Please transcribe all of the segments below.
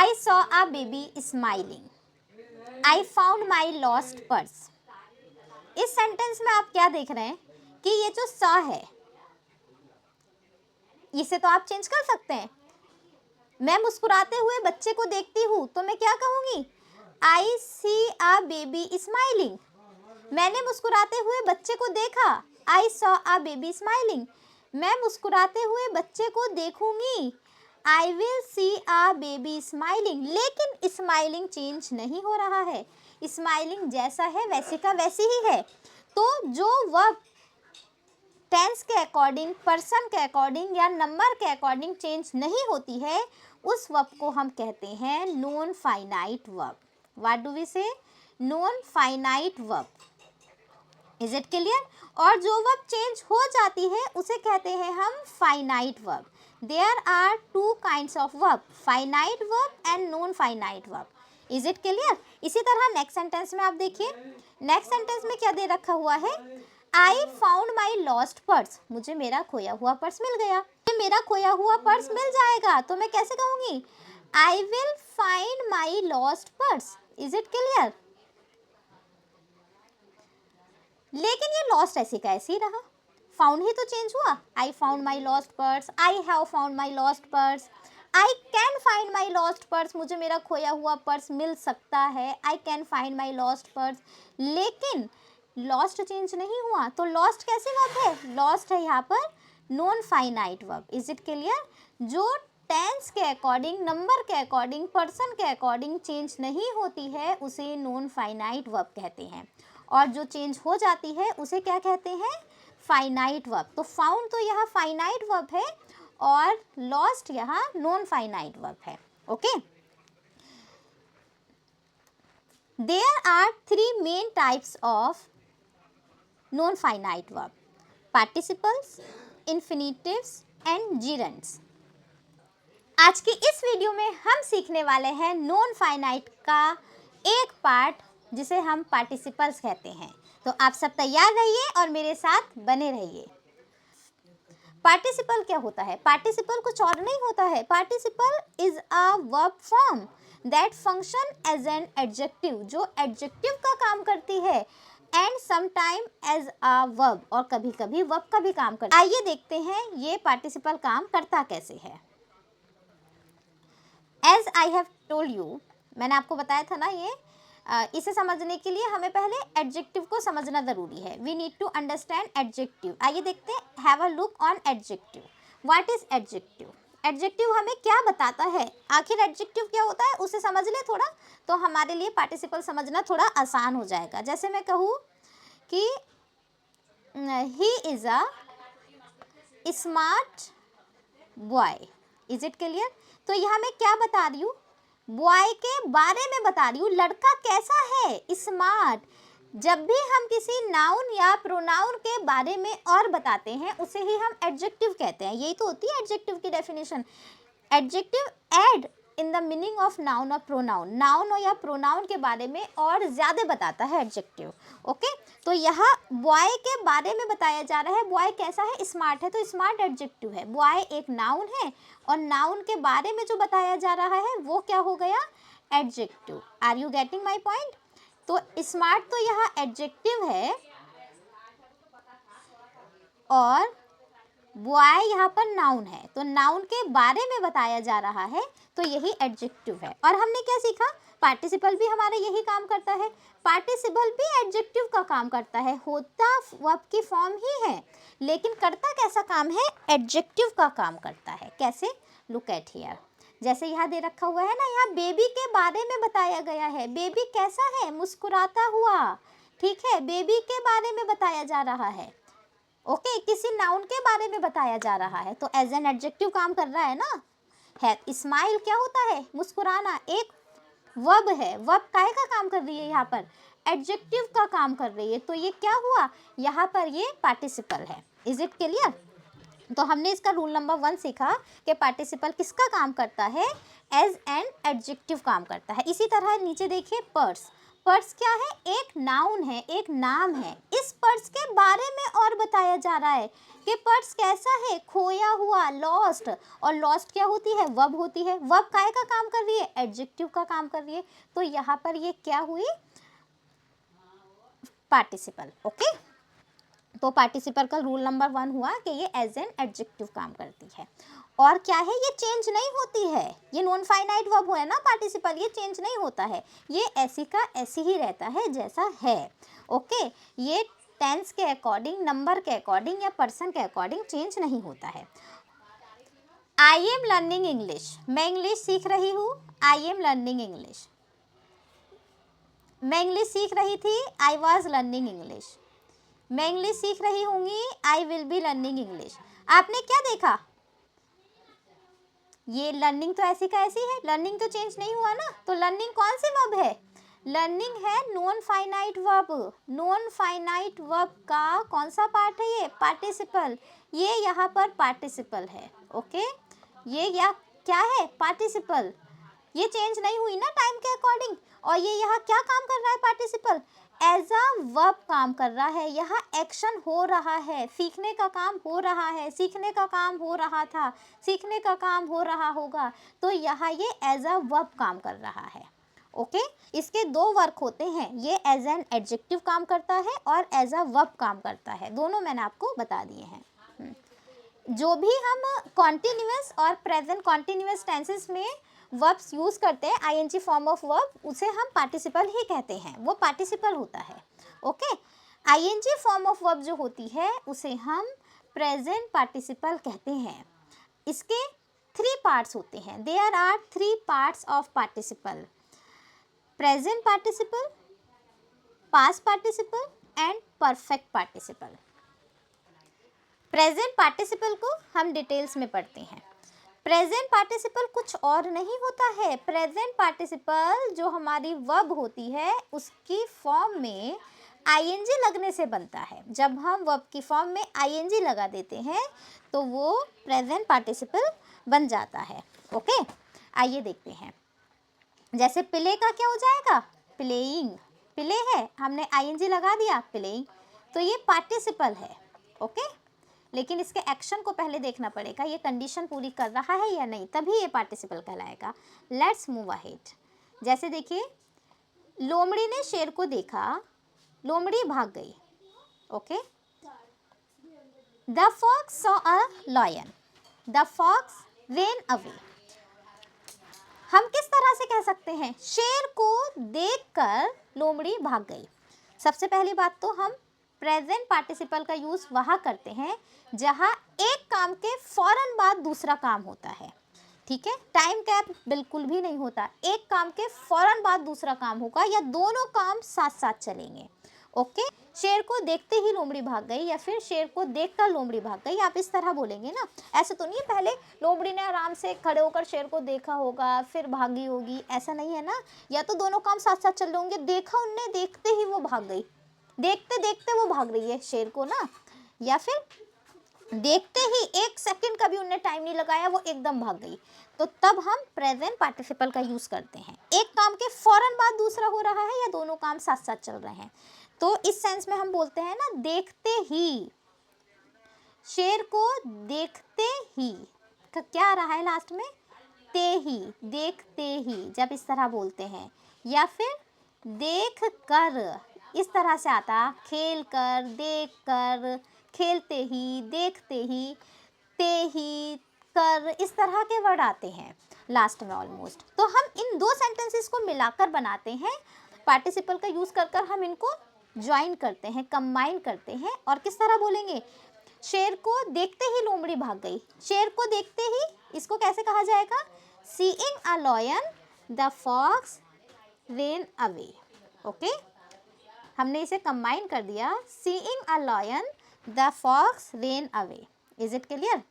I saw a baby smiling, I found my lost purse. इस sentence में आप क्या देख रहे हैं कि ये जो स है इसे तो आप चेंज कर सकते हैं। मैं मुस्कुराते हुए बच्चे को देखती हूँ तो मैं क्या कहूँगी, आई सी अ बेबी स्माइलिंग। मैंने मुस्कुराते हुए बच्चे को देखा, I saw a baby smiling. मैं मुस्कुराते हुए बच्चे को देखूंगी, I will see a baby smiling. लेकिन स्माइलिंग चेंज नहीं हो रहा है, स्माइलिंग जैसा है वैसे का वैसे ही है। तो जो वर्ब टेंस के अकॉर्डिंग, पर्सन के अकॉर्डिंग या नंबर के अकॉर्डिंग चेंज नहीं होती है, उस वर्ब को हम कहते हैं non finite verb. What do we say? Non finite verb. Is it clear? और जो वर्ब चेंज हो जाती है उसे कहते हैं हम finite verb. There are two kinds of verb, finite verb and non finite verb. Is it clear? इसी तरह नेक्स्ट सेंटेंस में आप देखिए, नेक्स्ट सेंटेंस में क्या दे रखा हुआ है, I found my lost purse. मुझे मेरा खोया हुआ पर्स मिल गया। मेरा खोया हुआ पर्स मिल जाएगा तो मैं कैसे कहूंगी, I will find my lost purse. Is it clear? लेकिन ये लॉस्ट ऐसे का ऐसे ही रहा, फाउंड ही तो चेंज हुआ। I found my lost purse, I have found my lost purse, I can find my lost purse. मुझे मेरा खोया हुआ पर्स मिल सकता है, I can find my lost purse. लेकिन लॉस्ट चेंज नहीं हुआ, तो लॉस्ट कैसे वर्ब है? लॉस्ट है यहाँ पर non finite verb. Is it clear? जो टेंस के अकॉर्डिंग, नंबर के अकॉर्डिंग, पर्सन के अकॉर्डिंग चेंज नहीं होती है उसे नॉन फाइनाइट वर्ब कहते हैं, और जो चेंज हो जाती है उसे क्या कहते हैं, फाइनाइट वर्ब। तो फाउंड तो यहाँ फाइनाइट वर्ब है और लॉस्ट यहाँ नॉन फाइनाइट वर्ब है। Okay, there are three main types of non finite verb, participles, infinitives and gerunds. आज की इस वीडियो में हम सीखने वाले हैं नॉन फाइनाइट का एक पार्ट जिसे हम पार्टिसिपल्स कहते हैं। तो आप सब तैयार रहिए और मेरे साथ बने रहिए। पार्टिसिपल क्या होता है? पार्टिसिपल कुछ और नहीं होता है, participle is a verb form that function as an adjective, जो एडजेक्टिव का काम करती है, and sometime as a verb, और कभी कभी वर्ब का भी काम करती है। आइए देखते हैं ये पार्टिसिपल काम करता कैसे है। As I have told you, मैंने आपको बताया था ना, ये इसे समझने के लिए हमें पहले एडजेक्टिव को समझना ज़रूरी है। We need to understand adjective. आइए देखते हैं, have a look on adjective. What is adjective? Adjective हमें क्या बताता है? आखिर एडजेक्टिव क्या होता है उसे समझ ले थोड़ा, तो हमारे लिए पार्टिसिपल समझना थोड़ा आसान हो जाएगा। जैसे मैं कहूँ कि he is a smart boy. Is it clear? तो यहाँ मैं क्या बता रही हूँ, बॉय के बारे में बता रही हूँ, लड़का कैसा है, स्मार्ट। जब भी हम किसी नाउन या प्रोनाउन के बारे में और बताते हैं उसे ही हम एडजेक्टिव कहते हैं। यही तो होती है एडजेक्टिव की definition. Adjective add in the meaning of noun और प्रोनाउन, नाउन या प्रोनाउन के बारे में और ज़्यादा बताता है एडजेक्टिव। ओके, तो यहाँ बॉय के बारे में बताया जा रहा है, बॉय कैसा है, स्मार्ट है, तो स्मार्ट एडजेक्टिव है। बॉय एक नाउन है और नाउन के बारे में जो बताया जा रहा है वो क्या हो गया, adjective. Are you getting my point? तो स्मार्ट तो यहाँ एडजेक्टिव है और बॉय यहाँ पर नाउन है, तो नाउन के बारे में बताया जा रहा है, तो यही एडजेक्टिव है। और हमने क्या सीखा, पार्टिसिपल भी हमारा यही काम करता है। पार्टिसिपल भी एडजेक्टिव का काम करता है, होता वर्ब की फॉर्म ही है, लेकिन करता कैसा काम है, एडजेक्टिव का काम करता है। कैसे? लुक एट हियर, जैसे यहाँ दे रखा हुआ है ना, यहाँ बेबी के बारे में बताया गया है। बेबी कैसा है, मुस्कुराता हुआ। ठीक है, बेबी के बारे में बताया जा रहा है। ओके, किसी नाउन के बारे में बताया जा रहा है, तो एज एन एडजेक्टिव काम कर रहा है ना। है स्माइल क्या होता है, मुस्कुराना, एक वर्ब है। वर्ब काहे का काम कर रही है यहाँ पर, एडजेक्टिव का काम कर रही है। तो ये क्या हुआ, यहाँ पर ये पार्टिसिपल है। Is it clear? तो हमने इसका रूल नंबर 1 सीखा कि पार्टिसिपल किसका काम करता है, एज एन एडजेक्टिव काम करता है। इसी तरह नीचे देखिए, पर्स। पर्स क्या है? एक नाउन है, एक नाम है। इस पर्स के बारे में और बताया जा रहा है कि पर्स कैसा है? खोया हुआ, लॉस्ट। और लॉस्ट क्या होती है? वर्ब होती है। वर्ब काय का काम कर रही है? एडजेक्टिव का काम कर रही है। तो यहाँ पर ये क्या हुई? पार्टिसिपल। ओके, तो पार्टिसिपल का रूल नंबर 1 हुआ कि ये एज एन एडजेक्टिव काम करती है। और क्या है? ये चेंज नहीं होती है। ये नॉन फाइनाइट वर्ब है ना पार्टिसिपल, ये चेंज नहीं होता है। ये ऐसी का ऐसी ही रहता है जैसा है। ओके, ये टेंस के अकॉर्डिंग, नंबर के अकॉर्डिंग या पर्सन के अकॉर्डिंग चेंज नहीं होता है। आई एम लर्निंग इंग्लिश, मैं इंग्लिश सीख रही हूँ। आई एम लर्निंग इंग्लिश, मैं इंग्लिश सीख रही थी। आई वॉज लर्निंग इंग्लिश, मैं इंग्लिश सीख रही होंगी। I will be learning English. आपने क्या देखा? ये लर्निंग तो ऐसी का ऐसी है, लर्निंग तो चेंज नहीं हुआ ना। तो लर्निंग कौन सी वर्ब है? लर्निंग है non finite verb. Non finite verb का कौन सा पार्ट है? ये पार्टिसिपल। ये यहाँ पर पार्टिसिपल है। ओके, ये या क्या है? पार्टिसिपल। ये चेंज नहीं हुई ना टाइम के अकॉर्डिंग। और ये यहाँ क्या काम कर रहा है? पार्टिसिपल एज अ वर्ब काम कर रहा है। यहाँ एक्शन हो रहा है, सीखने का काम हो रहा है, सीखने का काम हो रहा था, सीखने का काम हो रहा होगा। तो यहाँ ये एज अ वर्ब काम कर रहा है। ओके, इसके 2 वर्क होते हैं। ये एज एन एडजेक्टिव काम करता है और एज अ वर्ब काम करता है। दोनों मैंने आपको बता दिए हैं। जो भी हम कॉन्टिन्यूअस और प्रेजेंट कॉन्टिन्यूअस टेंसेस में वर्ब्स यूज़ करते हैं, आईएनजी फॉर्म ऑफ वर्ब, उसे हम पार्टिसिपल ही कहते हैं। वो पार्टिसिपल होता है। Okay, ING form of verb जो होती है उसे हम प्रेजेंट पार्टिसिपल कहते हैं। इसके 3 पार्ट्स होते हैं। There are 3 parts of participle: present participle, past participle and perfect participle. Present participle को हम डिटेल्स में पढ़ते हैं। प्रेजेंट पार्टिसिपल कुछ और नहीं होता है। प्रेजेंट पार्टिसिपल जो हमारी वर्ब होती है उसकी फॉर्म में आईएनजी लगने से बनता है। जब हम वर्ब की फॉर्म में आईएनजी लगा देते हैं तो वो प्रेजेंट पार्टिसिपल बन जाता है। ओके, आइए देखते हैं। जैसे प्ले का क्या हो जाएगा? प्लेइंग। प्ले है, हमने आईएनजी लगा दिया, प्लेइंग, तो ये पार्टिसिपल है। ओके, लेकिन इसके एक्शन को पहले देखना पड़ेगा, ये कंडीशन पूरी कर रहा है या नहीं, तभी ये पार्टिसिपल कहलाएगा। Let's move ahead. जैसे देखिए, लोमड़ी ने शेर को देखा, लोमड़ी भाग गई। Okay, the fox saw a lion, the fox ran away. हम किस तरह से कह सकते हैं? शेर को देखकर लोमड़ी भाग गई। सबसे पहली बात तो हम प्रेजेंट पार्टिसिपल का यूज़ वहाँ करते हैं जहाँ एक काम के फौरन बाद दूसरा काम होता है। ठीक है, टाइम गैप बिल्कुल भी नहीं होता। एक काम के फौरन बाद दूसरा काम होगा या दोनों काम साथ साथ चलेंगे। ओके, शेर को देखते ही लोमड़ी भाग गई या फिर शेर को देखकर लोमड़ी भाग गई, आप इस तरह बोलेंगे ना। ऐसे तो नहीं है पहले लोमड़ी ने आराम से खड़े होकर शेर को देखा होगा फिर भागी होगी, ऐसा नहीं है ना। या तो दोनों काम साथ साथ चल रहे होंगे, देखा उनने, देखते ही वो भाग गई, देखते देखते वो भाग रही है शेर को ना, या फिर देखते ही 1 सेकंड का भी उन्हें टाइम नहीं लगाया, वो एकदम भाग गई। तो तब हम प्रेजेंट पार्टिसिपल का यूज़ करते हैं। एक काम के फौरन बाद दूसरा हो रहा है या दोनों काम साथ साथ चल रहे हैं। तो इस सेंस में हम बोलते हैं ना, देखते ही, शेर को देखते ही, क्या आ रहा है लास्ट में? ते ही, देखते ही, जब इस तरह बोलते हैं। या फिर देख कर, इस तरह से आता, खेल कर, देख कर, खेलते ही, देखते ही, ते ही, कर, इस तरह के वर्ड आते हैं लास्ट में ऑलमोस्ट। तो हम इन 2 सेंटेंसेस को मिलाकर बनाते हैं। पार्टिसिपल का यूज़ कर कर हम इनको ज्वाइन करते हैं, कंबाइन करते हैं। और किस तरह बोलेंगे? शेर को देखते ही लोमड़ी भाग गई। शेर को देखते ही, इसको कैसे कहा जाएगा? Seeing a lion the fox ran away. Okay, हमने इसे कंबाइन कर दिया, seeing a lion the fox ran away. Is it clear?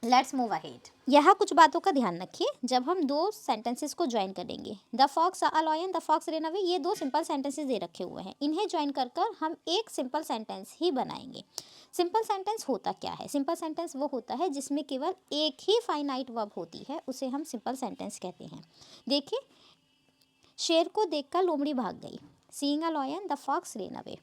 Let's move ahead. यहाँ कुछ बातों का ध्यान रखिए जब हम 2 सेंटेंसेस को ज्वाइन करेंगे। The fox a lion, the fox ran away, ये 2 सिंपल सेंटेंसेस दे रखे हुए हैं। इन्हें ज्वाइन कर कर हम एक सिंपल सेंटेंस ही बनाएंगे। सिंपल सेंटेंस होता क्या है? सिंपल सेंटेंस वो होता है जिसमें केवल एक ही फाइनाइट वर्ब होती है, उसे हम सिंपल सेंटेंस कहते हैं। देखिए, शेर को देखकर लोमड़ी भाग गई। Seeing a lion the fox ran away.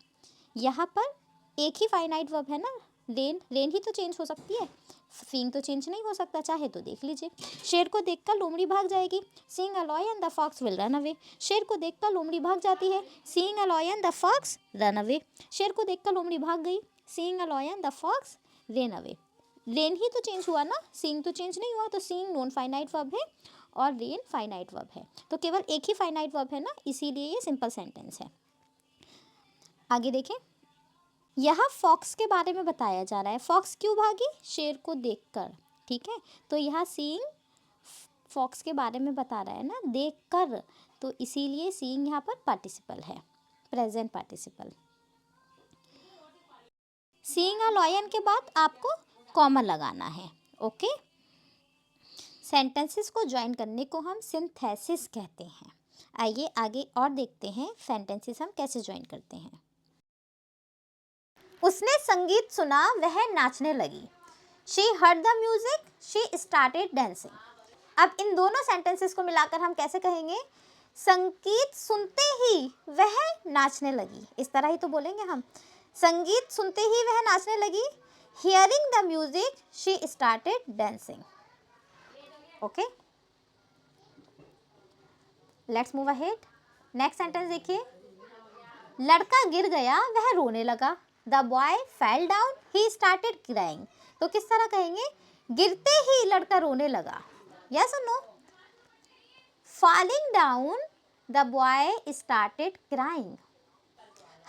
यहाँ पर एक ही फाइनाइट वर्ब है ना, रेन ही तो चेंज हो सकती है, सीइंग तो चेंज नहीं हो सकता, चाहे तो देख लीजिए। शेर को देखकर लोमड़ी भाग जाएगी। Seeing a lion the fox will run away. शेर को देखकर लोमड़ी भाग जाती है। Seeing a lion the fox run away. शेर को देखकर लोमड़ी भाग गई। Seeing a lion the fox ran away. Ran ही तो चेंज हुआ ना, सीइंग तो चेंज नहीं हुआ, तो सीइंग नॉन फाइनाइट वर्ब है और रेन फाइनाइट वर्ब है, तो केवल एक ही फाइनाइट वर्ब है ना, इसीलिए ये सिंपल सेंटेंस है। आगे देखें, यहाँ फॉक्स के बारे में बताया जा रहा है। फॉक्स क्यों भागी? शेर को देखकर, ठीक है। तो यहाँ सीइंग फॉक्स के बारे में बता रहा है ना, देखकर, तो इसीलिए सीइंग यहाँ पर पार्टिसिपल है, present participle. Seeing a lion के बाद आपको कॉमा लगाना है, ओके। सेंटेंसेस को ज्वाइन करने को हम सिंथेसिस कहते हैं। आइए आगे और देखते हैं सेंटेंसेस हम कैसे ज्वाइन करते हैं। उसने संगीत सुना, वह नाचने लगी। She heard the music, she started dancing. अब इन दोनों सेंटेंसेस को मिलाकर हम कैसे कहेंगे? संगीत सुनते ही वह नाचने लगी, इस तरह ही तो बोलेंगे हम। संगीत सुनते ही वह नाचने लगी। Hearing the music she started dancing. Okay, let's move ahead. Next sentence देखिए, लड़का गिर गया, वह रोने लगा। The boy fell down, he started crying. तो किस तरह कहेंगे? गिरते ही लड़का रोने लगा, यस और no? Falling down the boy started crying.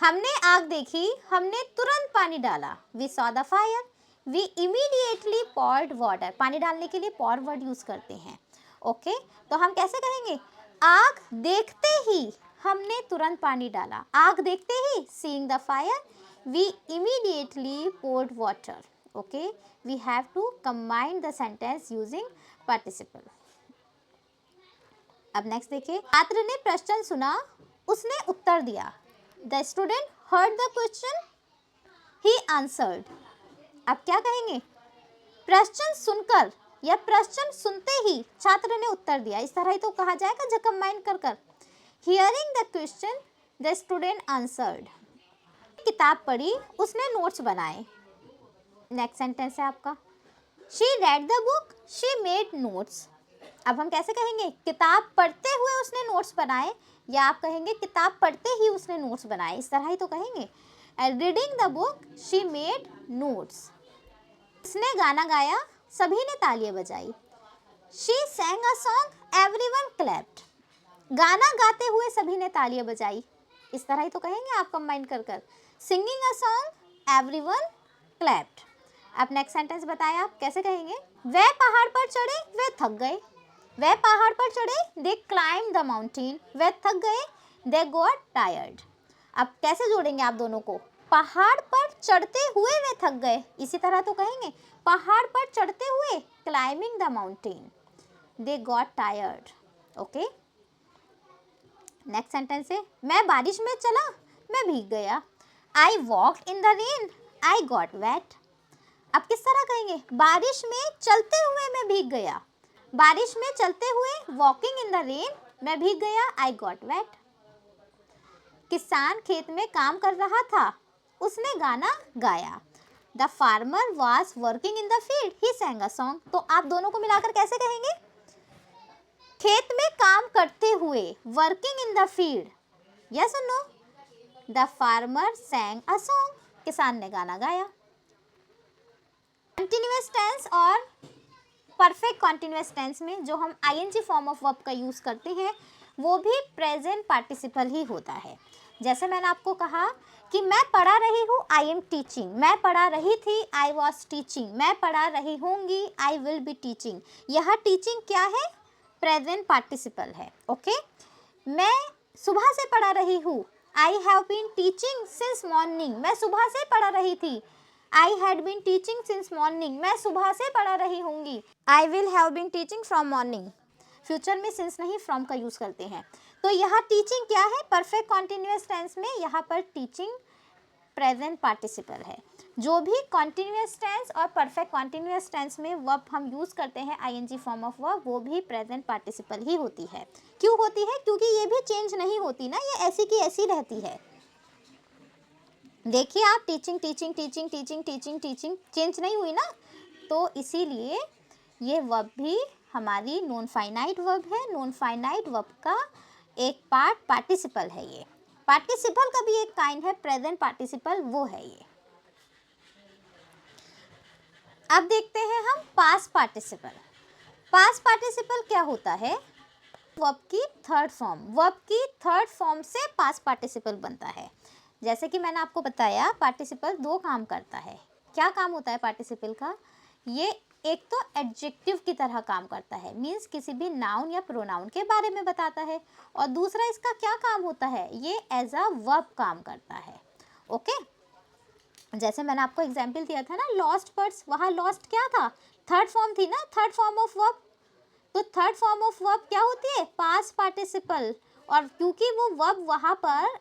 हमने आग देखी, हमने तुरंत पानी डाला। We saw the fire, we immediately poured water. पानी डालने के लिए पॉर वर्ड यूज करते हैं, ओके। तो हम कैसे कहेंगे? आग देखते ही हमने तुरंत पानी डाला। आग देखते ही, seeing the fire, we immediately poured water. Okay, we have to combine the sentence using participle. अब नेक्स्ट देखिए, छात्र ने प्रश्न सुना, उसने उत्तर दिया। The student heard the question, he answered. अब क्या कहेंगे? प्रश्न सुनकर या प्रश्न सुनते ही छात्र ने उत्तर दिया, इस तरह ही तो कहा जाएगा जब कंबाइन कर कर। Hearing the question the student answered. किताब पढ़ी, उसने नोट्स बनाए। नेक्स्ट सेंटेंस है आपका, she red the book, she made notes. अब हम कैसे कहेंगे? किताब पढ़ते हुए उसने नोट्स बनाए, या आप कहेंगे किताब पढ़ते ही उसने नोट्स बनाए, इस तरह ही तो कहेंगे। Reading the book she made notes. उसने गाना गाया, सभी ने तालियां बजाई। She sang a song, everyone clapped. गाना गाते हुए सभी ने तालियां बजाई, इस तरह ही तो कहेंगे आप कंबाइन कर कर। Singing a song, everyone clapped. अब नेक्स्ट सेंटेंस बताएं आप कैसे कहेंगे? वह पहाड़ पर चढ़े, वे थक गए। वह पहाड़ पर चढ़े, दे क्लाइम द माउंटेन। वे थक गए, दे गॉट टायर्ड। अब कैसे जोड़ेंगे आप दोनों को? पहाड़ पर चढ़ते हुए वे थक गए, इसी तरह तो कहेंगे। पहाड़ पर चढ़ते हुए, climbing the mountain, they got tired. Okay, next sentence है, मैं बारिश में चला, मैं भीग गया। I walked in the rain, I got wet. अब किस तरह कहेंगे? बारिश में चलते हुए मैं भीग गया। बारिश में चलते हुए, वॉकिंग इन द रेन, मैं भीग गया, आई गॉट वेट। किसान खेत में काम कर रहा था, उसने गाना गाया। The farmer was working in the field, he sang a song। तो आप दोनों को मिलाकर कैसे कहेंगे? खेत में काम करते हुए, working in the field, yes और no? The farmer sang a song, किसान ने गाना गाया। कंटिन्यूअस टेंस और परफेक्ट कॉन्टिन्यूअस टेंस में जो हम आईएनजी फॉर्म ऑफ वर्ब का यूज करते हैं, वो भी प्रेजेंट पार्टिसिपल ही होता है। जैसे मैंने आपको कहा कि मैं पढ़ा रही हूँ, आई एम टीचिंग। मैं पढ़ा रही थी, आई वॉज टीचिंग। मैं पढ़ा रही होंगी, आई विल बी टीचिंग। यह टीचिंग क्या है? प्रेजेंट पार्टिसिपल है, ओके। मैं सुबह से पढ़ा रही हूँ, I have been teaching since morning. मैं सुबह से पढ़ा रही थी, I had been teaching since morning. मैं सुबह से पढ़ा रही होंगी, I will have been teaching from morning. Future में सिंस नहीं, फ्रॉम का यूज करते हैं। तो यहाँ टीचिंग क्या है? परफेक्ट कॉन्टिन्यूअस टेंस में यहाँ पर टीचिंग प्रेजेंट पार्टिसिपल है। जो भी कॉन्टिन्यूअस टेंस और परफेक्ट कॉन्टिन्यूअस टेंस में वर्ब हम यूज़ करते हैं आईएनजी फॉर्म ऑफ वर्ब, वो भी प्रेजेंट पार्टिसिपल ही होती है। क्यों होती है? क्योंकि ये भी चेंज नहीं होती ना, ये ऐसी की ऐसी रहती है। देखिए आप, teaching teaching teaching teaching teaching teaching change नहीं हुई ना, तो इसीलिए ये वर्ब भी हमारी नॉन फाइनाइट वर्ब है। नॉन फाइनाइट वर्ब का एक पार्ट पार्टिसिपल है। ये पार्टिसिपल का भी एक काइंड है प्रेजेंट पार्टिसिपल, वो है ये। अब देखते हैं हम पास्ट पार्टिसिपल। पास्ट पार्टिसिपल क्या होता है? वर्ब की थर्ड फॉर्म। वर्ब की थर्ड फॉर्म से पास्ट पार्टिसिपल बनता है। जैसे कि मैंने आपको बताया, पार्टिसिपल दो काम करता है। क्या काम होता है पार्टिसिपल का? ये एक तो एडजेक्टिव की तरह काम करता है, मीन्स किसी भी नाउन या प्रोनाउन के बारे में बताता है। और दूसरा इसका क्या काम होता है? ये एज अ वर्ब काम करता है। ओके, जैसे मैंने आपको एग्जाम्पल दिया था ना, लॉस्ट पर्स, वहाँ लॉस्ट क्या था? थर्ड फॉर्म थी ना, थर्ड फॉर्म ऑफ वर्ब। तो थर्ड फॉर्म ऑफ वर्ब क्या होती है? Past participle. और क्योंकि वो वर्ब वहाँ पर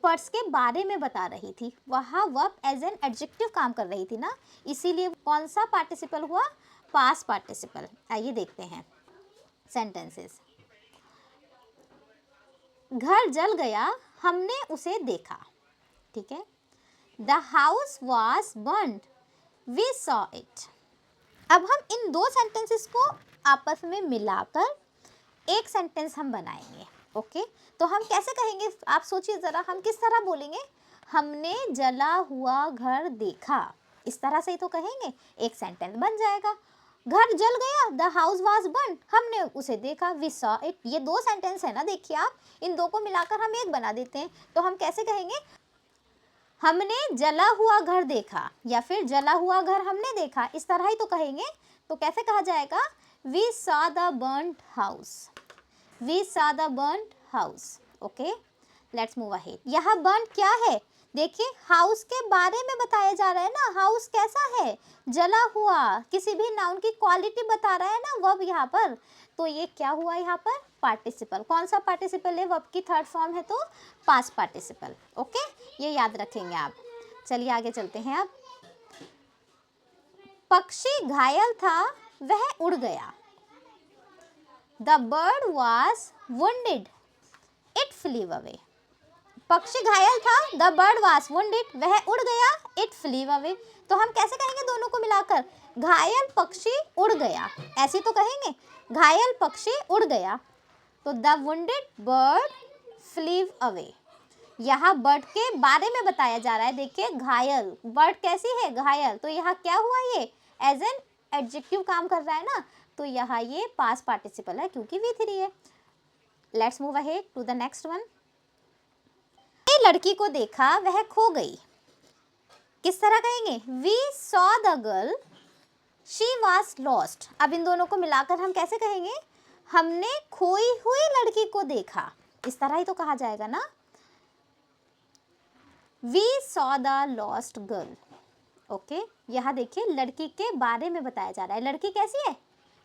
पर्स के बारे में बता रही थी, वहाँ वर्ब एज एन एडजेक्टिव काम कर रही थी ना, इसीलिए कौन सा पार्टिसिपल हुआ? Past participle. आइए देखते हैं सेंटेंसेस। घर जल गया, हमने उसे देखा। ठीक है, the house was burned, we saw it. अब हम इन दो सेंटेंसेस को आपस में मिलाकर एक सेंटेंस हम बनाएंगे। ओके, तो हम कैसे कहेंगे? आप सोचिए ज़रा, हम किस तरह बोलेंगे? हमने जला हुआ घर देखा, इस तरह से ही तो कहेंगे, एक सेंटेंस बन जाएगा। घर जल गया, द हाउस वाज बर्न, हमने उसे देखा, वी सॉ इट। ये दो सेंटेंस है ना, देखिए आप, इन दो को मिलाकर हम एक बना देते हैं। तो हम कैसे कहेंगे? हमने जला हुआ घर देखा, या फिर जला हुआ घर हमने देखा, इस तरह ही तो कहेंगे। तो कैसे कहा जाएगा? We saw the burned house, we saw the burned house. Okay, let's move ahead. यहाँ बर्न क्या है? देखिए, हाउस के बारे में बताया जा रहा है ना, हाउस कैसा है? जला हुआ। किसी भी नाउन की क्वालिटी बता रहा है ना वर्ब यहाँ पर, तो ये क्या हुआ यहाँ पर? पार्टिसिपल। कौन सा पार्टिसिपल है? वर्ब की थर्ड फॉर्म है, तो पास्ट पार्टिसिपल। ओके, ये याद रखेंगे आप। चलिए आगे चलते हैं। अब पक्षी घायल था, वह उड़ गया। The bird was wounded, it flew away. पक्षी घायल था, द बर्ड वॉज wounded, वह उड़ गया, it flew away. तो हम कैसे कहेंगे दोनों को मिलाकर? घायल पक्षी उड़ गया, ऐसे तो कहेंगे, घायल पक्षी उड़ गया। तो the wounded bird flew away। यहाँ बर्ड के बारे में बताया जा रहा है। देखिए, घायल, बर्ड कैसी है? घायल। तो यहाँ क्या हुआ? ये एज एन एडजेक्टिव काम कर रहा है ना, तो यहाँ ये पास्ट पार्टिसिपल है क्योंकि V3 है। Let's move ahead to the next one. लड़की को देखा, वह खो गई। किस तरह कहेंगे? We saw the girl, she was lost. अब इन दोनों को मिलाकर हम कैसे कहेंगे? हमने खोई हुई लड़की को देखा, इस तरह ही तो कहा जाएगा ना। We saw the lost girl. Okay, यहाँ देखिए, लड़की के बारे में बताया जा रहा है। लड़की कैसी है?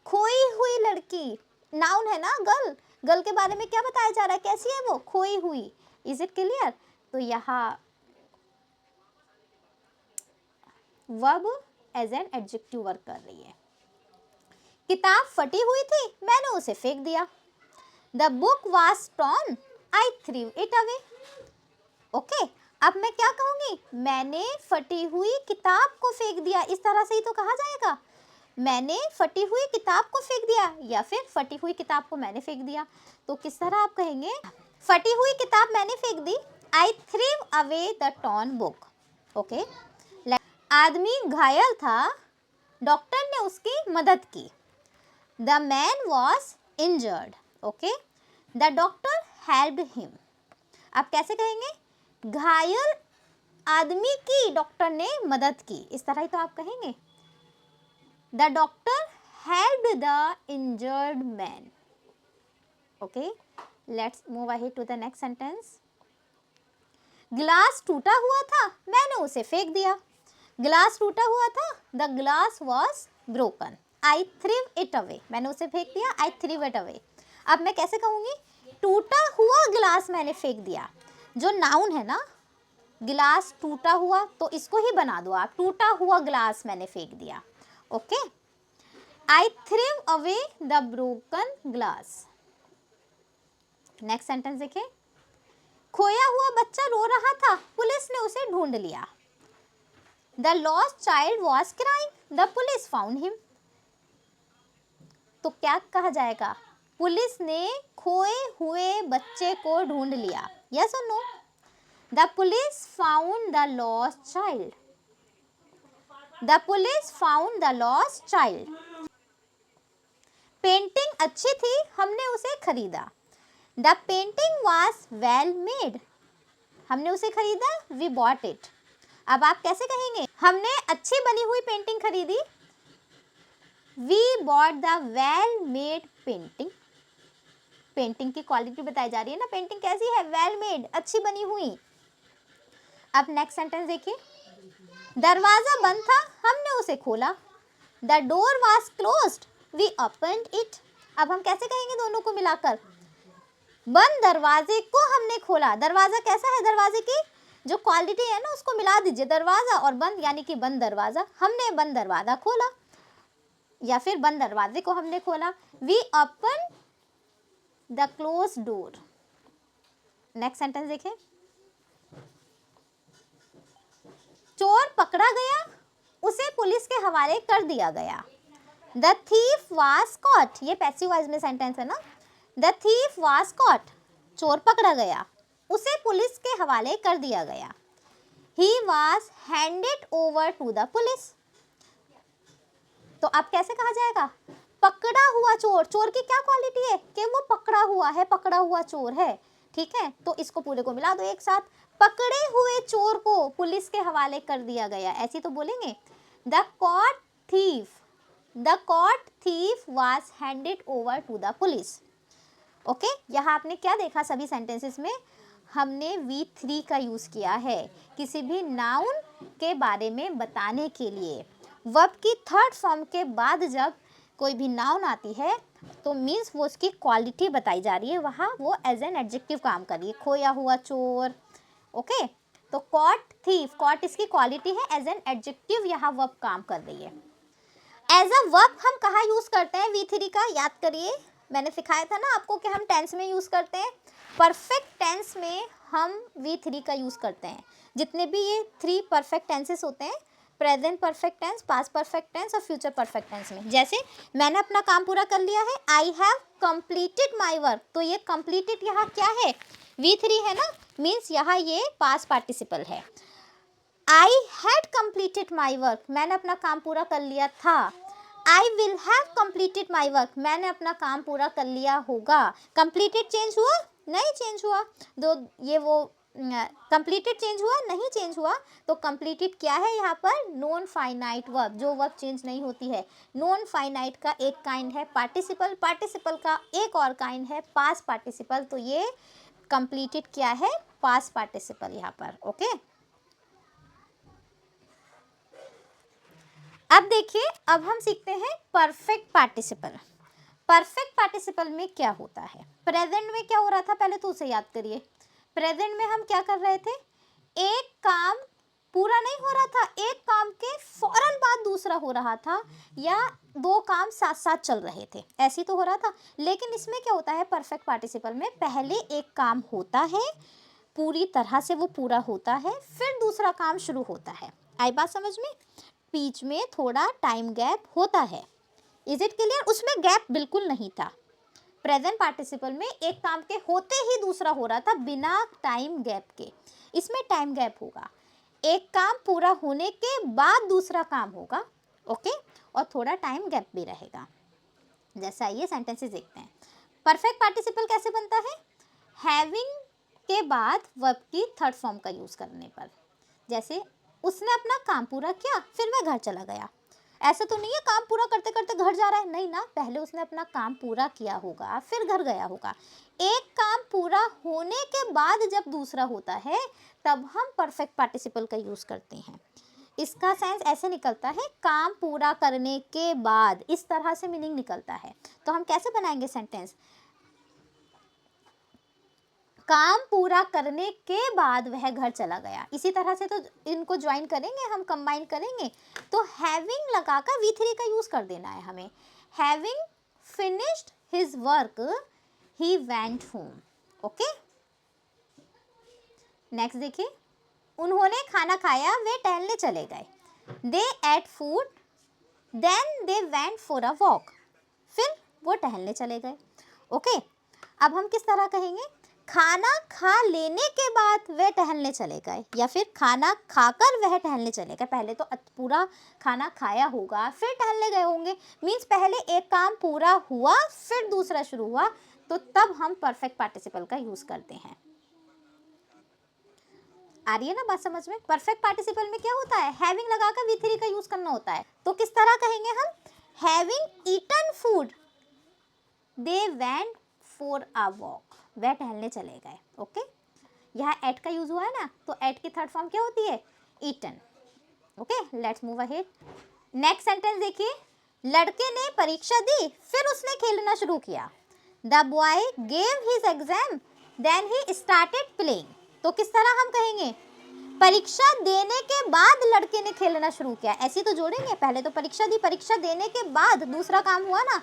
खोई हुई लड़की, नाउन है ना गर्ल। गर्ल के बारे में क्या बताया जा रहा है? कैसी है वो? खोई हुई। Is it clear? तो यहाँ verb as an adjective work कर रही है। किताब फटी हुई थी, मैंने उसे फेंक दिया। The book was torn, I through it away. Okay, अब मैं क्या कहूँगी? मैंने फटी हुई किताब को फेंक दिया, इस तरह से ही तो कहा जाएगा। मैंने फटी हुई किताब को फेंक दिया, या फिर फटी हुई किताब को मैंने फेंक दिया। तो किस तरह आप कहेंगे? फटी हुई किताब मैंने फेंक दी, I threw away the torn book. Okay, आदमी घायल था, डॉक्टर ने उसकी मदद की। The man was injured. Okay, the doctor helped him. आप कैसे कहेंगे? घायल आदमी की डॉक्टर ने मदद की, इस तरह ही तो आप कहेंगे। The doctor helped the injured man. Okay, let's move ahead to the next sentence. Glass टूटा हुआ था, मैंने उसे फेंक दिया। ग्लास टूटा हुआ था, the glass was broken, I through it away. मैंने उसे फेंक दिया, आई थ्रू इट अवे। अब मैं कैसे कहूँगी? टूटा हुआ ग्लास मैंने फेंक दिया। जो नाउन है ना, गिलास टूटा हुआ, तो इसको ही बना दो आप, टूटा हुआ ग्लास मैंने फेंक दिया। Okay, I threw away the broken glass. Next sentence देखिए, खोया हुआ बच्चा रो रहा था, पुलिस ने उसे ढूंढ लिया। The lost child was crying, the police found him. तो क्या कहा जाएगा, पुलिस ने खोए हुए बच्चे को ढूंढ लिया। यस और no? The police found the lost child. The police found the lost child. Painting अच्छी थी, हमने उसे खरीदा। The painting was well made. हमने उसे खरीदा, वी बॉट इट। अब आप कैसे कहेंगे, हमने अच्छी बनी हुई पेंटिंग खरीदी, we bought the well made painting. Painting की क्वालिटी बताई जा रही है ना, पेंटिंग कैसी है, वेल मेड, अच्छी बनी हुई। अब नेक्स्ट सेंटेंस देखिए, दरवाजा बंद था, हमने उसे खोला। The door was closed, we opened it. अब हम कैसे कहेंगे दोनों को मिलाकर, बंद दरवाजे को हमने खोला। दरवाजा कैसा है, दरवाजे की जो क्वालिटी है ना उसको मिला दीजिए, दरवाजा और बंद यानी कि बंद दरवाजा, हमने बंद दरवाजा खोला या फिर बंद दरवाजे को हमने खोला, we open the close door. Next sentence देखें, चोर पकड़ा गया, उसे पुलिस के हवाले कर दिया गया। द थीफ वाज कॉट, ये पैसिव वॉइस में सेंटेंस है ना। द थीफ वाज कॉट, चोर पकड़ा गया, उसे पुलिस के हवाले कर दिया गया। He was handed over to the police. तो अब कैसे कहा जाएगा, पकड़ा हुआ चोर, चोर की क्या क्वालिटी है कि वो पकड़ा हुआ है, पकड़ा हुआ चोर है। ठीक है, तो इसको पूरे को मिला दो एक साथ, पकड़े हुए चोर को पुलिस के हवाले कर दिया गया, ऐसी तो बोलेंगे। The caught thief, the caught thief was handed over to the police. Okay, यहाँ आपने क्या देखा, सभी सेंटेंसेस में हमने V3 का यूज़ किया है किसी भी नाउन के बारे में बताने के लिए। वर्ब की थर्ड फॉर्म के बाद जब कोई भी नाउन आती है तो मीन्स वो उसकी क्वालिटी बताई जा रही है, वहाँ वो एज एन एडजेक्टिव काम कर रही है, खोया हुआ चोर। ओके, तो कॉट थीफ, कॉट इसकी क्वालिटी है, एज एन एडजेक्टिव यहाँ वर्ब काम कर रही है। एज अ वर्ब हम कहाँ यूज़ करते हैं V3 का, याद करिए, मैंने सिखाया था ना आपको कि हम टेंस में यूज़ करते हैं। परफेक्ट टेंस में हम V3 का यूज़ करते हैं। जितने भी ये 3 परफेक्ट टेंसेस होते हैं, present perfect tense, past perfect tense और फ्यूचर परफेक्ट टेंस में, जैसे मैंने अपना काम पूरा कर लिया है, I have completed my work, तो ये कंप्लीटेड यहाँ क्या है, V3 है ना, मीन्स यहाँ ये पास्ट पार्टिसिपल है। I had completed my work, मैंने अपना काम पूरा कर लिया था। आई will have completed my work, मैंने अपना काम पूरा कर लिया होगा। कंप्लीटेड चेंज हुआ, नहीं चेंज हुआ, दो ये वो कंप्लीटेड चेंज हुआ, नहीं चेंज हुआ, तो कंप्लीटेड क्या है यहाँ पर, नॉन फाइनाइट वर्ब, जो वर्ब चेंज नहीं होती है। नॉन फाइनाइट का एक काइंड है पार्टिसिपल, पार्टिसिपल का एक और काइंड है पास्ट पार्टिसिपल, तो ये कंप्लीटेड क्या है, पास्ट पार्टिसिपल यहाँ पर। ओके, अब देखिए, अब हम सीखते हैं परफेक्ट पार्टिसिपल। परफेक्ट पार्टिसिपल में क्या होता है, प्रेजेंट में क्या हो रहा था, पहले तो उसे याद करिए। प्रेजेंट में हम क्या कर रहे थे, एक काम पूरा नहीं हो रहा था, एक काम के फौरन बाद दूसरा हो रहा था, या दो काम साथ साथ चल रहे थे, ऐसी तो हो रहा था। लेकिन इसमें क्या होता है, परफेक्ट पार्टिसिपल में पहले एक काम होता है, पूरी तरह से वो पूरा होता है, फिर दूसरा काम शुरू होता है। आई बात समझ में, बीच में थोड़ा टाइम गैप होता है। इज इट क्लियर, उसमें गैप बिल्कुल नहीं था। प्रेजेंट पार्टिसिपल में एक काम के होते ही दूसरा हो रहा था बिना टाइम गैप के, इसमें टाइम गैप होगा, एक काम पूरा होने के बाद दूसरा काम होगा। ओके, और थोड़ा टाइम गैप भी रहेगा। जैसा ये सेंटेंसेस देखते हैं, परफेक्ट पार्टिसिपल कैसे बनता है, हैविंग के बाद वर्ब की थर्ड फॉर्म का यूज़ करने पर। जैसे उसने अपना काम पूरा किया, फिर वह घर चला गया। ऐसा तो नहीं है काम पूरा करते करते घर जा रहा है, नहीं ना, पहले उसने अपना काम पूरा किया होगा, फिर घर गया होगा। एक काम पूरा होने के बाद जब दूसरा होता है तब हम परफेक्ट पार्टिसिपल का यूज़ करते हैं। इसका सेंस ऐसे निकलता है, काम पूरा करने के बाद, इस तरह से मीनिंग निकलता है। तो हम कैसे बनाएंगे सेंटेंस, काम पूरा करने के बाद वह घर चला गया। इसी तरह से तो इनको ज्वाइन करेंगे, हम कंबाइन करेंगे। तो हैविंग लगाकर V3 का यूज कर देना है हमें। Having finished his work he went home. Okay, next देखिए, उन्होंने खाना खाया, वे टहलने चले गए। They ate food then they went for a walk. फिर वो टहलने चले गए। ओके, अब हम किस तरह कहेंगे? खाना खा लेने के बाद वे टहलने चले गए, या फिर खाना खाकर वह टहलने चले गए। पहले तो पूरा खाना खाया होगा, फिर टहलने गए होंगे। मीन्स पहले एक काम पूरा हुआ, फिर दूसरा शुरू हुआ, तो तब हम परफेक्ट पार्टिसिपल का यूज करते हैं। आ रही है ना बात समझ में? परफेक्ट पार्टिसिपल में क्या होता है? हैविंग लगाकर V3 का यूज करना होता है। तो किस तरह कहेंगे हम? Having eaten food they went for a walk. वह टहलने चले गए। ओके, यहाँ एट का यूज हुआ है ना, तो एट की थर्ड फॉर्म क्या होती है? Eaten. Okay, let's move ahead. Next sentence देखिए, लड़के ने परीक्षा दी, फिर उसने खेलना शुरू किया। The boy gave his exam then he started playing. तो किस तरह हम कहेंगे? परीक्षा देने के बाद लड़के ने खेलना शुरू किया। ऐसी तो जोड़ेंगे, पहले तो परीक्षा दी, परीक्षा देने के बाद दूसरा काम हुआ ना,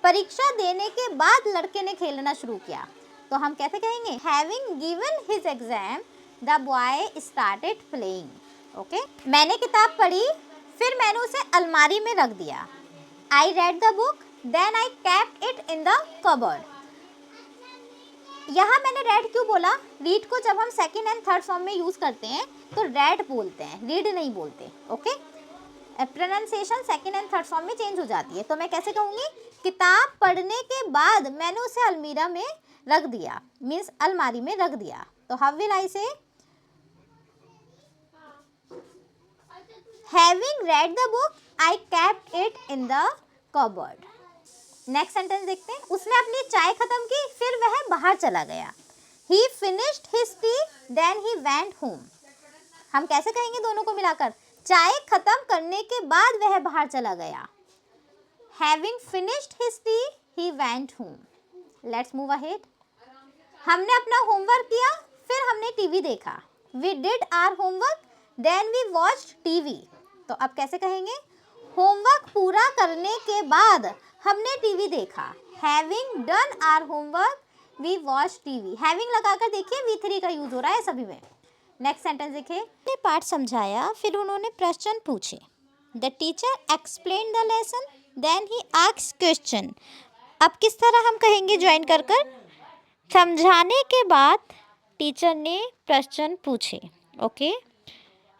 परीक्षा देने के बाद लड़के ने खेलना शुरू किया। तो हम कैसे कहेंगे? Having given his exam the boy started playing. Okay, मैंने किताब पढ़ी, फिर मैंने उसे अलमारी में रख दिया। I read the book then I kept it in the cupboard. यहाँ मैंने रेड क्यों बोला? रीड को जब हम सेकंड एंड थर्ड फॉर्म में यूज करते हैं तो रेड बोलते हैं, रीड नहीं बोलते। Okay, pronunciation second and third form में चेंज हो जाती है। तो मैं कैसे कहूँगी? किताब पढ़ने के बाद मैंने उसे अलमीरा में रख दिया, मीन्स अलमारी में रख दिया। तो हाउ विल आई से? Having red the book I kept it in the cupboard. Next sentence देखते हैं, उसने अपनी चाय खत्म की, फिर वह बाहर चला गया। He finished his tea then he went home. हम कैसे कहेंगे दोनों को मिलाकर? चाय खत्म करने के बाद वह बाहर चला गया। Having finished his tea he went home. Let's move ahead. हमने अपना होमवर्क किया, फिर हमने टीवी देखा। We did our homework then we watched TV. तो अब कैसे कहेंगे? होमवर्क पूरा करने के बाद हमने टीवी देखा। Having done our homework we watch TV. Having लगाकर देखिए V3 का यूज हो रहा है सभी में। नेक्स्ट सेंटेंस देखिए, ने पाठ समझाया, फिर उन्होंने प्रश्न पूछे। The teacher explain the lesson then he asked question. अब किस तरह हम कहेंगे ज्वाइन कर कर? समझाने के बाद टीचर ने प्रश्न पूछे। Okay,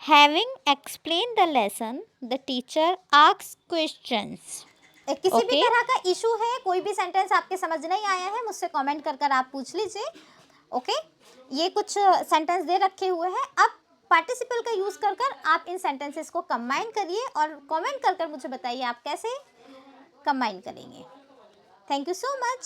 having explain the lesson the teacher asked questions. किसी भी तरह का इशू है, कोई भी सेंटेंस आपके समझ नहीं आया है, मुझसे कमेंट कर कर आप पूछ लीजिए। ओके, ये कुछ सेंटेंस दे रखे हुए हैं। अब पार्टिसिपल का यूज कर कर आप इन सेंटेंसेस को कंबाइन करिए और कमेंट कर कर मुझे बताइए आप कैसे कंबाइन करेंगे। Thank you so much.